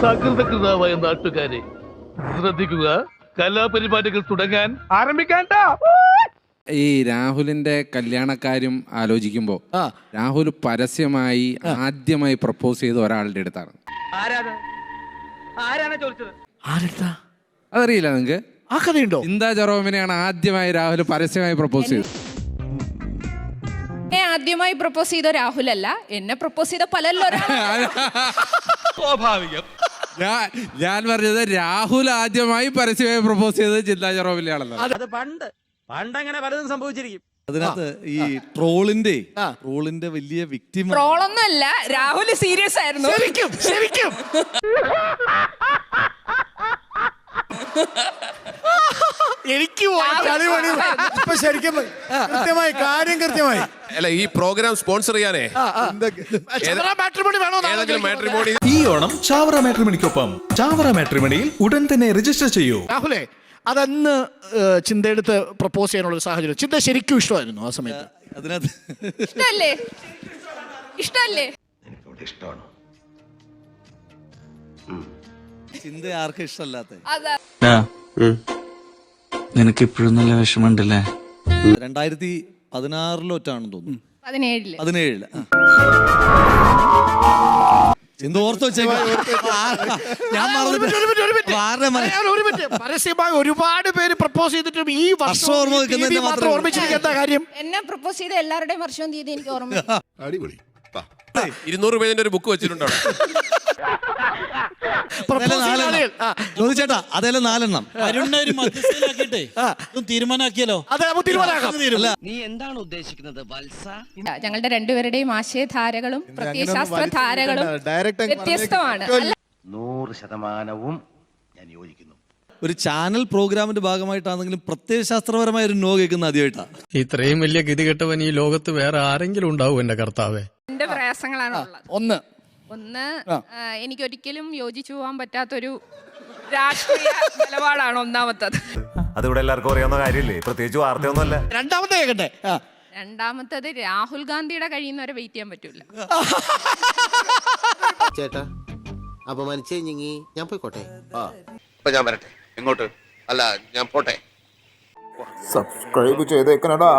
സകൃതകൃതാവായ നാട്ടുകാരെ ശ്രദ്ധിക്കുക, കലാപരിപാടികൾ തുടങ്ങാൻ ആരംഭിക്കാൻ. ഈ രാഹുലിന്റെ കല്യാണക്കാര്യം ആലോചിക്കുമ്പോ രാഹുൽ പരസ്യമായി ആദ്യമായി പ്രപ്പോസ് ചെയ്ത ഒരാളുടെ അടുത്താണ്. അതറിയില്ല നിങ്ങക്ക്? ആ കഥയുണ്ടോ? ചിന്താ ജെറോമിനെയാണ് ആദ്യമായി രാഹുൽ പരസ്യമായി പ്രപ്പോസ് ചെയ്തത്. ആദ്യമായി പ്രപ്പോസ് ചെയ്ത രാഹുൽ അല്ല, എന്നെ പ്രപ്പോസ് ചെയ്ത പലല്ലോ. സ്വാഭാവികം. ഞാൻ പറഞ്ഞത് രാഹുൽ ആദ്യമായി പരസ്യമായി പ്രപ്പോസ് ചെയ്തത് ചിന്താ ജെറോമിനെയാണല്ലോ. അത് പണ്ടങ്ങനെ പലതും സംഭവിച്ചിരിക്കും. അതിനകത്ത് ഈ ട്രോളിന്റെ വലിയ വിക്ടിം ട്രോളൊന്നും അല്ല, രാഹുൽ സീരിയസ് ആയിരുന്നു. ശരിക്കും എനിക്ക് കൃത്യമായി അല്ല, ഈ പ്രോഗ്രാം സ്പോൺസർ ചെയ്യാനേ ഈ ഓണം ചാവറ മാട്രിമണിക്കൊപ്പം ചാവറ മാട്രിമണിയിൽ ഉടൻ തന്നെ രജിസ്റ്റർ ചെയ്യൂ. രാഹുലേ, അതന്ന് ചിന്തയെടുത്ത് പ്രപ്പോസ് ചെയ്യാനുള്ള സാഹചര്യം ചിന്ത ശരിക്കും ഇഷ്ടമായിരുന്നു ആ സമയത്ത്? അതിനകത്ത് ഇഷ്ടല്ലേ? ഇഷ്ടമാണ്. ചിന്ത ആർക്കും ഇഷ്ടമല്ലാത്ത. നിനക്ക് ഇപ്പോഴും നല്ല വിഷമമുണ്ടല്ലേ? 2016 തോന്നുന്നു. 17 ചിന്ത ഓർത്ത് വെച്ചേക്കാം. പരസ്യമായി ഒരുപാട് പേര് പ്രപ്പോസ് ചെയ്തിട്ടും ഈ വർഷം ഓർമ്മിച്ചിരിക്കുന്ന കാര്യം. എന്നെ പ്രപ്പോസ് ചെയ്ത എല്ലാവരുടെയും വർഷവും തീയതി എനിക്ക് ഓർമ്മ. അടിപൊളി. 200 പേജിന്റെ ഒരു ബുക്ക് വെച്ചിട്ടുണ്ടോ? ചേട്ടാ അതെല്ലാം 4 തീരുമാനാക്കിയല്ലോ. നീ എന്താണ് ഉദ്ദേശിക്കുന്നത് വത്സ? ഞങ്ങളുടെ രണ്ടുപേരുടെയും ആശയധാരകളും പ്രത്യയശാസ്ത്രധാരകളും വ്യത്യസ്തമാണ്. 100% ഞാൻ യോജിക്കുന്നു. ഒരു ചാനൽ പ്രോഗ്രാമിന്റെ ഭാഗമായിട്ടാണെങ്കിലും പ്രത്യയശാസ്ത്രപരമായ ഒരു നോ കേൾക്കുന്ന ആദ്യമായിട്ടാണ്. ഇത്രയും വലിയ ഗതികെട്ടവൻ ഈ ലോകത്ത് വേറെ ആരെങ്കിലും ഉണ്ടാവും എന്റെ കർത്താവേ? എന്റെ പ്രയാസങ്ങളാണ് ഉള്ളത്. ഒന്ന് എനിക്കൊരിക്കലും യോജിച്ചു പോകാൻ പറ്റാത്തൊരു രാഷ്ട്രീയ നിലപാടാണ് ഒന്നാമത്തത്. അതിവിടെ എല്ലാവർക്കും അറിയാവുന്ന കാര്യമില്ലേ, പ്രത്യേകിച്ച് വാർത്തയൊന്നുമല്ല. രണ്ടാമത്തത് രാഹുൽ ഗാന്ധിയുടെ കഴിയുന്നവരെ വെയിറ്റ് ചെയ്യാൻ പറ്റൂല. ചേട്ടാ അപമാനിച്ചേ ഞാൻ പോയിക്കോട്ടെ. ഞാൻ വരട്ടെ. എങ്ങോട്ട്? അല്ല, ഞാൻ പോട്ടെ. സബ്സ്ക്രൈബ് ചെയ്തേക്കണടാ.